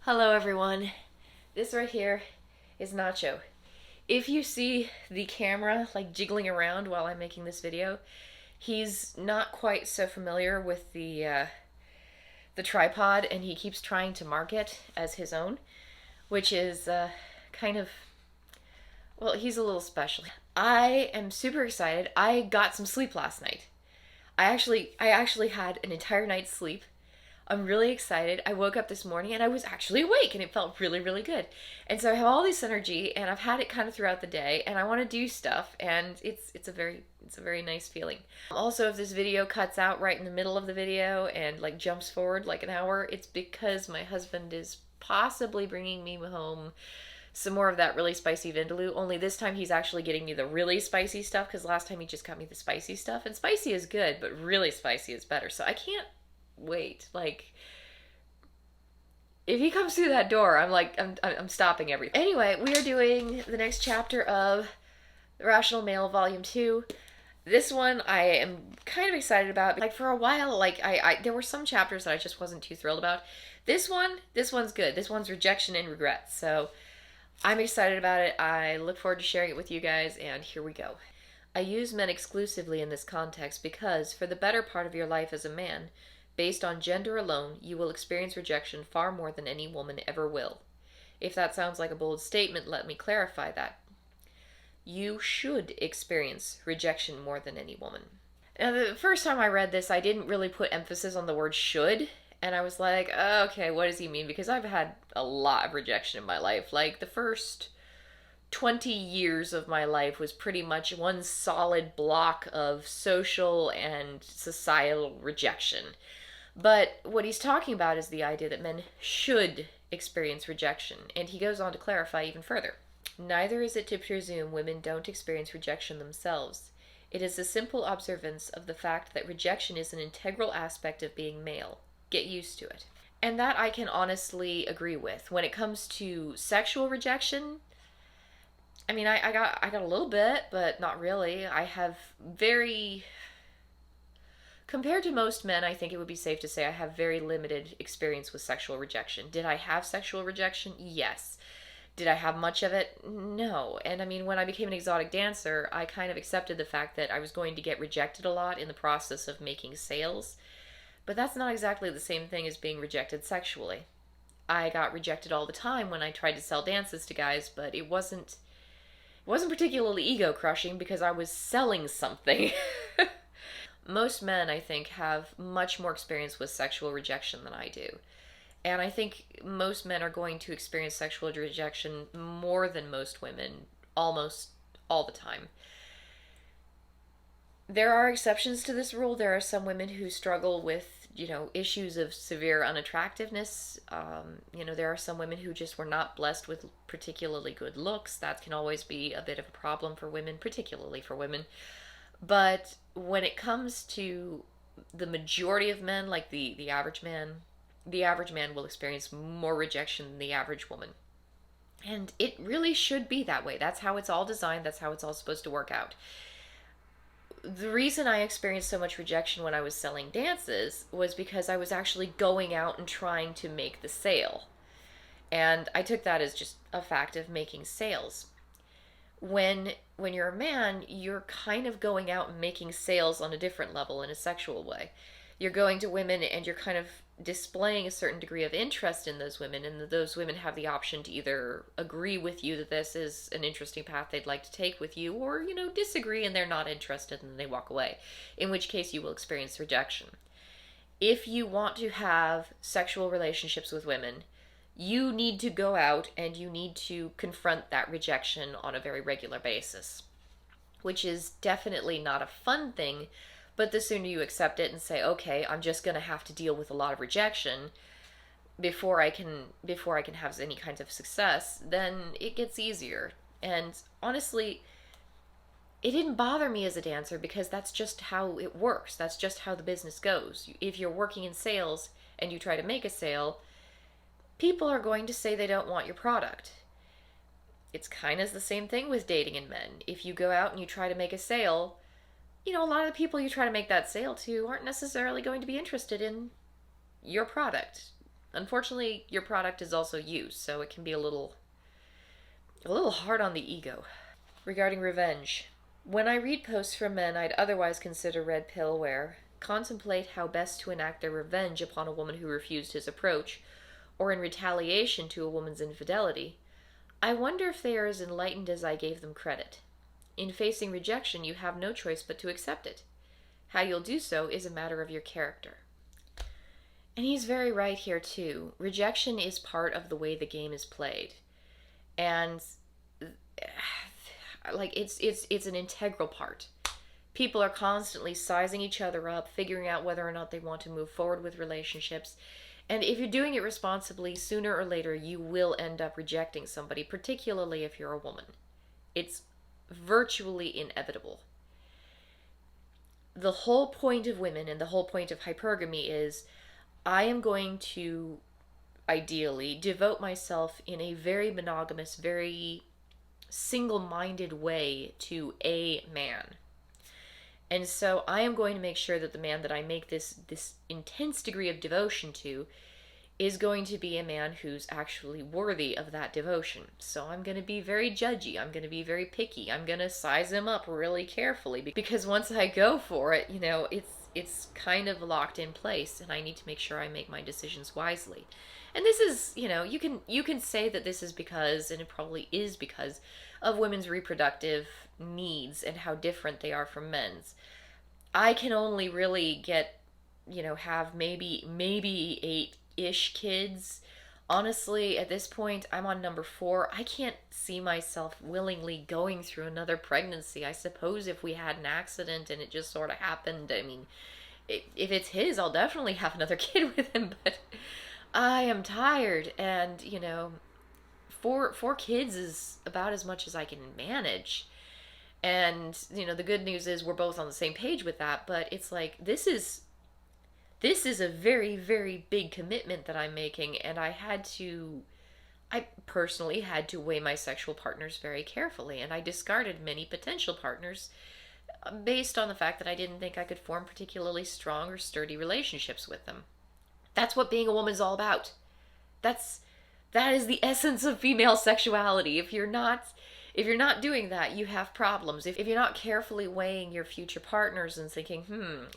Hello everyone. This right here is Nacho. If you see the camera like jiggling around while I'm making this video, he's not quite so familiar with the tripod and he keeps trying to mark it as his own, which is kind of well, he's a little special. I am super excited. I got some sleep last night. I actually had an entire night's sleep. I'm really excited. I woke up this morning and I was actually awake and it felt really, really good. And so I have all this energy and I've had it kind of throughout the day and I want to do stuff and it's a very nice feeling. Also, if this video cuts out right in the middle of the video and like jumps forward like an hour, it's because my husband is possibly bringing me home some more of that really spicy vindaloo. Only this time he's actually getting me the really spicy stuff because last time he just got me the spicy stuff. And spicy is good, but really spicy is better. So I can't wait. Like, if he comes through that door, I'm stopping everything. Anyway, we are doing the next chapter of The Rational Male, Volume 2. This one I am kind of excited about. Like, for a while, like, I there were some chapters that I just wasn't too thrilled about. This one's good. This one's rejection and regret. So I'm excited about it. I look forward to sharing it with you guys, and here we go. I use men exclusively in this context because, for the better part of your life as a man, based on gender alone, you will experience rejection far more than any woman ever will. If that sounds like a bold statement, let me clarify that. You should experience rejection more than any woman. Now, the first time I read this, I didn't really put emphasis on the word should, and I was like, oh, okay, what does he mean? Because I've had a lot of rejection in my life. Like, the first 20 years of my life was pretty much one solid block of social and societal rejection. But what he's talking about is the idea that men should experience rejection, and he goes on to clarify even further. Neither is it to presume women don't experience rejection themselves. It is a simple observance of the fact that rejection is an integral aspect of being male. Get used to it. And that I can honestly agree with. When it comes to sexual rejection, I mean, I got a little bit, but not really. I have very Compared to most men, I think it would be safe to say I have very limited experience with sexual rejection. Did I have sexual rejection? Yes. Did I have much of it? No. And I mean, when I became an exotic dancer, I kind of accepted the fact that I was going to get rejected a lot in the process of making sales. But that's not exactly the same thing as being rejected sexually. I got rejected all the time when I tried to sell dances to guys, but it wasn't particularly ego crushing because I was selling something. Most men, I think, have much more experience with sexual rejection than I do. And I think most men are going to experience sexual rejection more than most women almost all the time. There are exceptions to this rule. There are some women who struggle with, issues of severe unattractiveness. There are some women who just were not blessed with particularly good looks. That can always be a bit of a problem for women, particularly for women. But when it comes to the majority of men, like the average man will experience more rejection than the average woman. And it really should be that way. That's how it's all designed. That's how it's all supposed to work out. The reason I experienced so much rejection when I was selling dances was because I was actually going out and trying to make the sale. And I took that as just a fact of making sales. When you're a man, you're kind of going out and making sales on a different level in a sexual way. You're going to women and you're kind of displaying a certain degree of interest in those women, and those women have the option to either agree with you that this is an interesting path they'd like to take with you, or, disagree and they're not interested and they walk away, in which case you will experience rejection. If you want to have sexual relationships with women, you need to go out and you need to confront that rejection on a very regular basis, which is definitely not a fun thing. But the sooner you accept it and say, okay, I'm just going to have to deal with a lot of rejection before I can have any kinds of success, then it gets easier. And honestly, it didn't bother me as a dancer because that's just how it works. That's just how the business goes. If you're working in sales and you try to make a sale, people are going to say they don't want your product. It's kind of the same thing with dating and men. If you go out and you try to make a sale, a lot of the people you try to make that sale to aren't necessarily going to be interested in your product. Unfortunately, your product is also you, so it can be a little hard on the ego. Regarding revenge, when I read posts from men I'd otherwise consider red pill wear, contemplate how best to enact their revenge upon a woman who refused his approach, or in retaliation to a woman's infidelity, I wonder if they are as enlightened as I gave them credit. In facing rejection, you have no choice but to accept it. How you'll do so is a matter of your character. And he's very right here, too. Rejection is part of the way the game is played. And like it's an integral part. People are constantly sizing each other up, figuring out whether or not they want to move forward with relationships. And if you're doing it responsibly, sooner or later you will end up rejecting somebody, particularly if you're a woman. It's virtually inevitable. The whole point of women and the whole point of hypergamy is I am going to ideally devote myself in a very monogamous, very single-minded way to a man. And so I am going to make sure that the man that I make this intense degree of devotion to is going to be a man who's actually worthy of that devotion. So I'm going to be very judgy. I'm going to be very picky. I'm going to size him up really carefully because once I go for it, it's kind of locked in place and I need to make sure I make my decisions wisely. And this is, you can say that this is because, and it probably is because of women's reproductive needs and how different they are from men's. I can only really have maybe 8-ish kids. Honestly, at this point, I'm on number 4. I can't see myself willingly going through another pregnancy. I suppose if we had an accident and it just sort of happened, I mean, if it's his, I'll definitely have another kid with him, but I am tired, and, four kids is about as much as I can manage. And, the good news is we're both on the same page with that, but it's like, this is a very, very big commitment that I'm making, and I personally had to weigh my sexual partners very carefully, and I discarded many potential partners based on the fact that I didn't think I could form particularly strong or sturdy relationships with them. That's what being a woman is all about. That is the essence of female sexuality. If you're not doing that, you have problems. If you're not carefully weighing your future partners and thinking,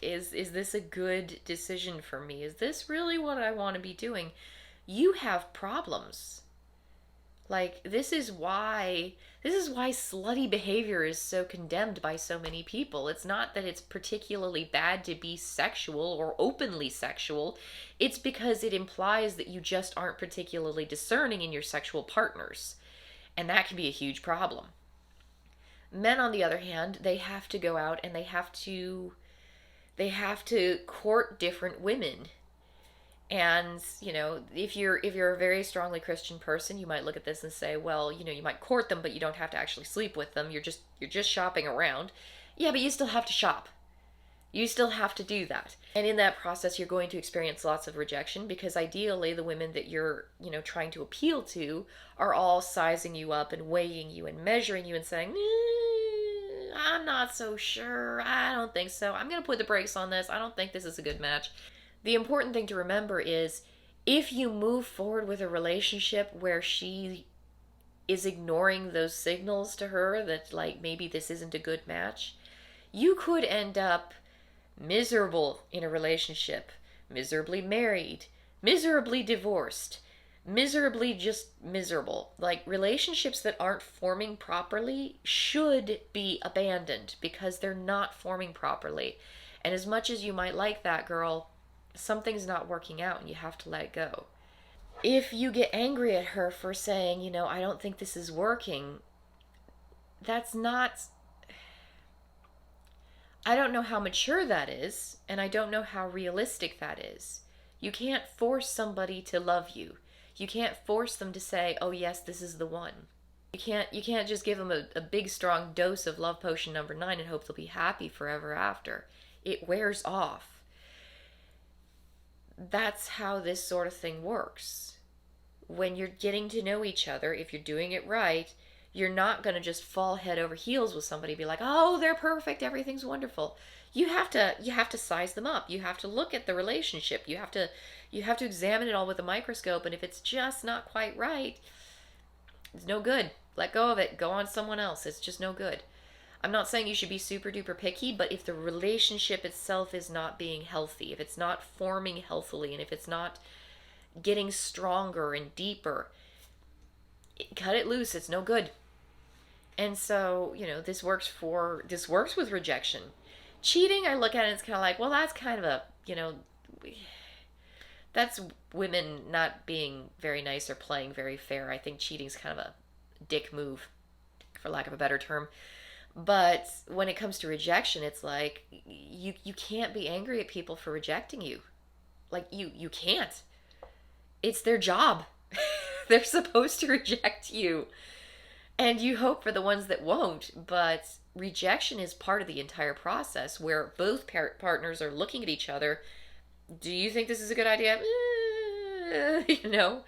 is this a good decision for me? Is this really what I want to be doing? You have problems. Like, this is why slutty behavior is so condemned by so many people. It's not that it's particularly bad to be sexual or openly sexual. It's because it implies that you just aren't particularly discerning in your sexual partners. And that can be a huge problem. Men, on the other hand, they have to go out and they have to court different women. And, if you're a very strongly Christian person, you might look at this and say, well, you might court them, but you don't have to actually sleep with them. You're just shopping around. Yeah, but you still have to shop. You still have to do that. And in that process, you're going to experience lots of rejection because ideally the women that you're, trying to appeal to are all sizing you up and weighing you and measuring you and saying, I'm not so sure. I don't think so. I'm going to put the brakes on this. I don't think this is a good match. The important thing to remember is if you move forward with a relationship where she is ignoring those signals to her that, like, maybe this isn't a good match, you could end up miserable in a relationship, miserably married, miserably divorced, miserably just miserable. Like, relationships that aren't forming properly should be abandoned because they're not forming properly. And as much as you might like that girl, something's not working out and you have to let it go. If you get angry at her for saying, I don't think this is working, that's not... I don't know how mature that is, and I don't know how realistic that is. You can't force somebody to love you. You can't force them to say, oh yes, this is the one. You can't just give them a big strong dose of love potion number 9 and hope they'll be happy forever after. It wears off. That's how this sort of thing works. When you're getting to know each other, if you're doing it right, you're not going to just fall head over heels with somebody and be like, oh, they're perfect, everything's wonderful. You have to size them up. You have to look at the relationship. You have to You have to examine it all with a microscope, and if it's just not quite right, it's no good. Let go of it. Go on someone else. It's just no good. I'm not saying you should be super duper picky, but if the relationship itself is not being healthy, if it's not forming healthily, and if it's not getting stronger and deeper, cut it loose. It's no good. And so, this works with rejection. Cheating, I look at it, it's kind of like, well, that's kind of that's women not being very nice or playing very fair. I think cheating's kind of a dick move, for lack of a better term. But when it comes to rejection, it's like you can't be angry at people for rejecting you. Like you can't. It's their job. They're supposed to reject you. And you hope for the ones that won't, but rejection is part of the entire process where both partners are looking at each other. Do you think this is a good idea? You know?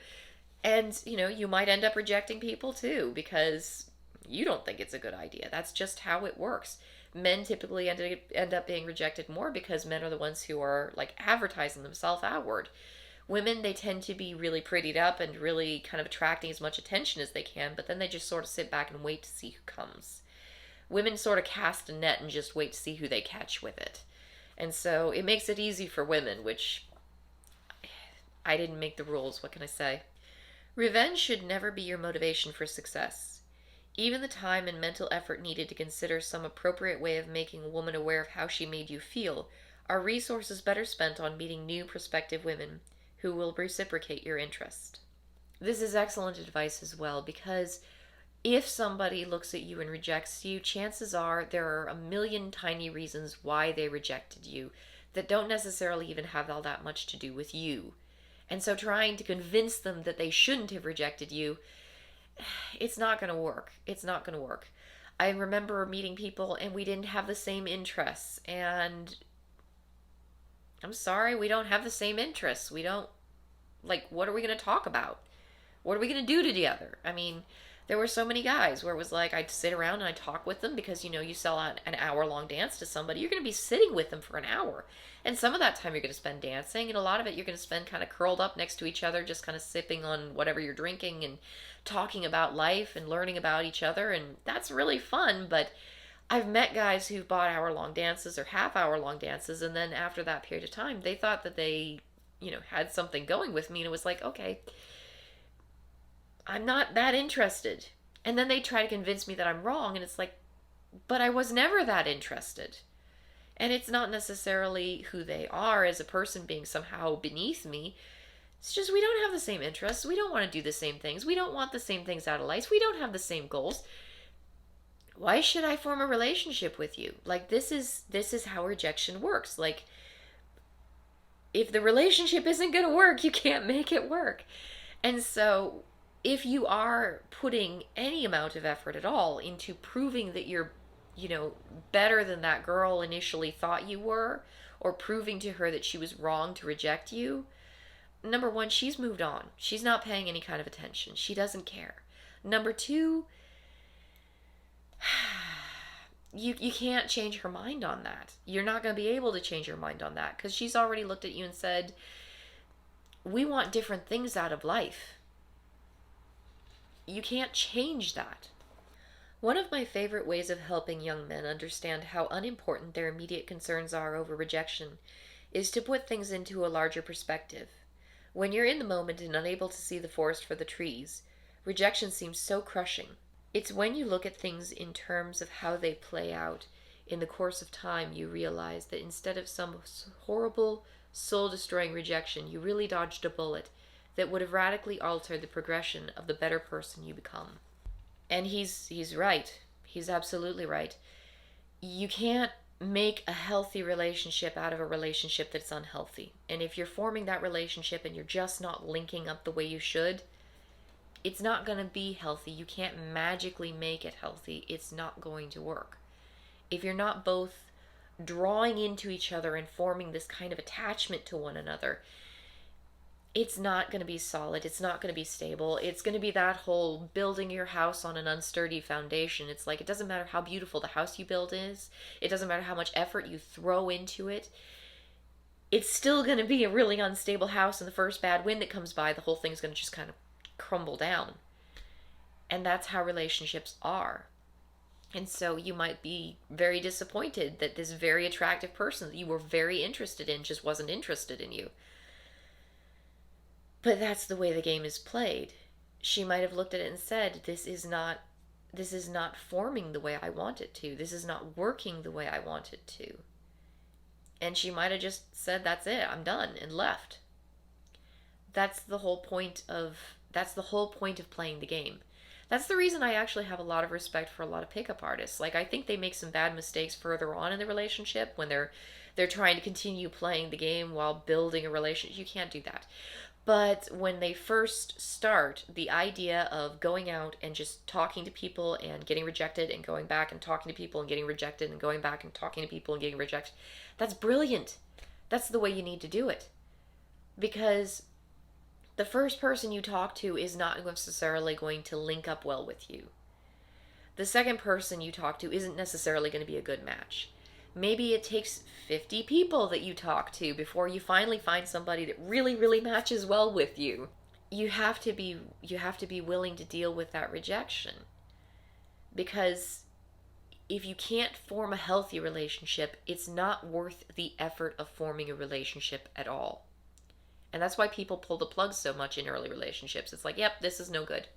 And, you might end up rejecting people too because you don't think it's a good idea. That's just how it works. Men typically end up being rejected more because men are the ones who are like advertising themselves outward. Women, they tend to be really prettied up and really kind of attracting as much attention as they can, but then they just sort of sit back and wait to see who comes. Women sort of cast a net and just wait to see who they catch with it. And so it makes it easy for women, which I didn't make the rules. What can I say? Revenge should never be your motivation for success. Even the time and mental effort needed to consider some appropriate way of making a woman aware of how she made you feel are resources better spent on meeting new prospective women who will reciprocate your interest. This is excellent advice as well because if somebody looks at you and rejects you, chances are there are a million tiny reasons why they rejected you that don't necessarily even have all that much to do with you. And so trying to convince them that they shouldn't have rejected you, it's not going to work. It's not going to work. I remember meeting people and we didn't have the same interests, and I'm sorry, we don't have the same interests. We don't, what are we going to talk about? What are we going to do together? I mean, there were so many guys where it was like I'd sit around and I'd talk with them because, you sell out an hour-long dance to somebody. You're going to be sitting with them for an hour. And some of that time you're going to spend dancing, and a lot of it you're going to spend kind of curled up next to each other, just kind of sipping on whatever you're drinking and talking about life and learning about each other. And that's really fun, but I've met guys who bought hour-long dances or half-hour-long dances, and then after that period of time, they thought that they, had something going with me, and it was like, okay, I'm not that interested. And then they try to convince me that I'm wrong, and it's like, but I was never that interested. And it's not necessarily who they are as a person being somehow beneath me. It's just we don't have the same interests. We don't want to do the same things. We don't want the same things out of life. We don't have the same goals. Why should I form a relationship with you? This is how rejection works. If the relationship isn't going to work, you can't make it work. And so if you are putting any amount of effort at all into proving that you're, better than that girl initially thought you were, or proving to her that she was wrong to reject you, number one, she's moved on. She's not paying any kind of attention. She doesn't care. Number two, you can't change her mind on that. You're not going to be able to change her mind on that because she's already looked at you and said, we want different things out of life. You can't change that. One of my favorite ways of helping young men understand how unimportant their immediate concerns are over rejection is to put things into a larger perspective. When you're in the moment and unable to see the forest for the trees, rejection seems so crushing. It's when you look at things in terms of how they play out in the course of time you realize that instead of some horrible, soul-destroying rejection, you really dodged a bullet that would have radically altered the progression of the better person you become. And he's right. He's absolutely right. You can't make a healthy relationship out of a relationship that's unhealthy. And if you're forming that relationship and you're just not linking up the way you should, it's not going to be healthy. You can't magically make it healthy. It's not going to work. If you're not both drawing into each other and forming this kind of attachment to one another, it's not going to be solid. It's not going to be stable. It's going to be that whole building your house on an unsturdy foundation. It's like, it doesn't matter how beautiful the house you build is. It doesn't matter how much effort you throw into it. it's still going to be a really unstable house, and the first bad wind that comes by, the whole thing's going to just kind of crumble down. And that's how relationships are. And so you might be very disappointed that this very attractive person that you were very interested in just wasn't interested in you. But that's the way the game is played. She might have looked at it and said, this is not forming the way I want it to. This is not working the way I want it to. And she might have just said, that's it, I'm done, and left. That's the whole point of playing the game. That's the reason I actually have a lot of respect for a lot of pickup artists. Like, I think they make some bad mistakes further on in the relationship when they're trying to continue playing the game while building a relationship. You can't do that. But when they first start, the idea of going out and just talking to people and getting rejected and going back and talking to people and getting rejected and going back and talking to people and getting rejected, that's brilliant. That's the way you need to do it. Because the first person you talk to is not necessarily going to link up well with you. The second person you talk to isn't necessarily going to be a good match. Maybe it takes 50 people that you talk to before you finally find somebody that really, really matches well with you. You have to be willing to deal with that rejection. Because if you can't form a healthy relationship, it's not worth the effort of forming a relationship at all. And that's why people pull the plug so much in early relationships. It's like, yep, this is no good.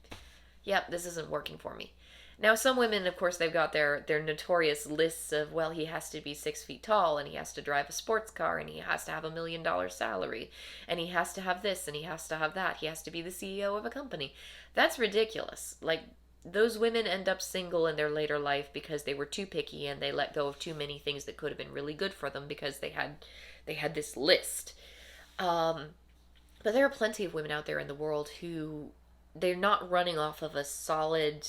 Yep, this isn't working for me. Now, some women, of course, they've got their notorious lists of, well, he has to be 6 feet tall, and he has to drive a sports car, and he has to have $1 million salary, and he has to have this, and he has to have that. He has to be the CEO of a company. That's ridiculous. Like, those women end up single in their later life because they were too picky, and they let go of too many things that could have been really good for them because they had this list. But there are plenty of women out there in the world who they're not running off of a solid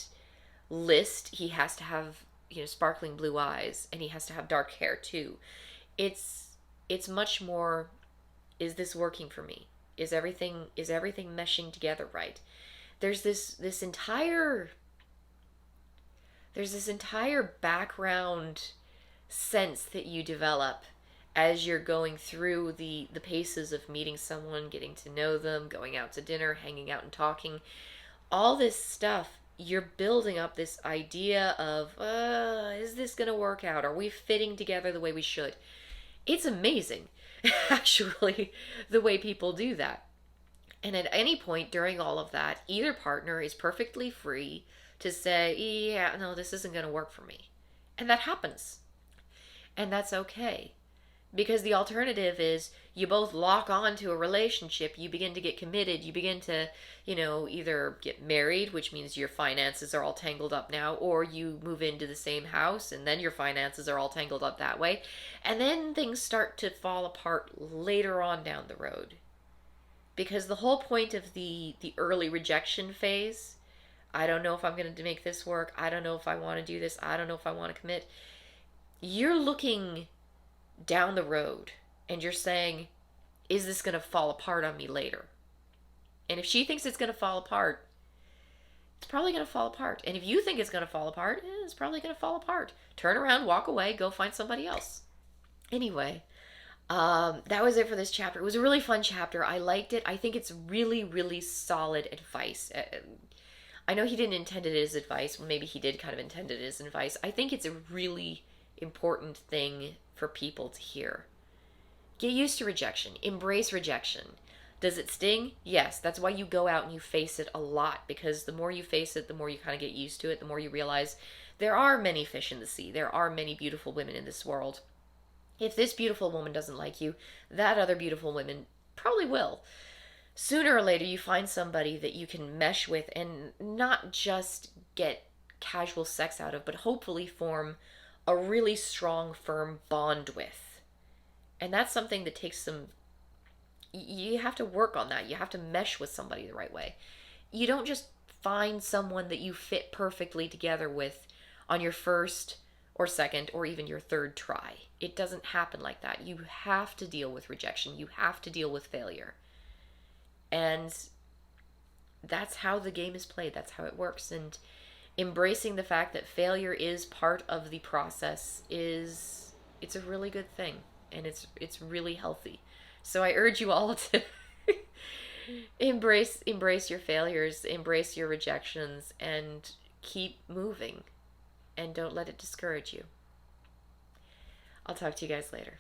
list. He has to have, sparkling blue eyes, and he has to have dark hair too. It's much more, is this working for me? Is everything meshing together right? There's this entire background sense that you develop as you're going through the paces of meeting someone, getting to know them, going out to dinner, hanging out and talking. All this stuff, you're building up this idea of, is this going to work out? Are we fitting together the way we should? It's amazing, actually, the way people do that. And at any point during all of that, either partner is perfectly free to say, yeah, no, this isn't going to work for me. And that happens. And that's okay. Because the alternative is you both lock on to a relationship, you begin to get committed, you begin to, either get married, which means your finances are all tangled up now, or you move into the same house and then your finances are all tangled up that way. And then things start to fall apart later on down the road. Because the whole point of the early rejection phase, I don't know if I'm going to make this work, I don't know if I want to do this, I don't know if I want to commit, you're looking down the road and you're saying, is this going to fall apart on me later? And if she thinks it's going to fall apart, it's probably going to fall apart. And if you think it's going to fall apart, it's probably going to fall apart. Turn around, walk away, go find somebody else. Anyway, that was it for this chapter. It was a really fun chapter. I liked it. I think it's really, really solid advice. I know he didn't intend it as advice. Well, maybe he did kind of intend it as advice. I think it's a really important thing for people to hear. Get used to rejection. Embrace rejection. Does it sting? Yes. That's why you go out and you face it a lot, because the more you face it, the more you kind of get used to it, the more you realize there are many fish in the sea. There are many beautiful women in this world. If this beautiful woman doesn't like you, that other beautiful woman probably will. Sooner or later, you find somebody that you can mesh with and not just get casual sex out of, but hopefully form a really strong, firm bond with. And that's something that takes you have to work on that. You have to mesh with somebody the right way. You don't just find someone that you fit perfectly together with on your first or second or even your third try. It doesn't happen like that. You have to deal with rejection. You have to deal with failure. And that's how the game is played. That's how it works. And embracing the fact that failure is part of the process it's a really good thing, and it's really healthy. So I urge you all to embrace your failures, embrace your rejections, and keep moving, and don't let it discourage you. I'll talk to you guys later.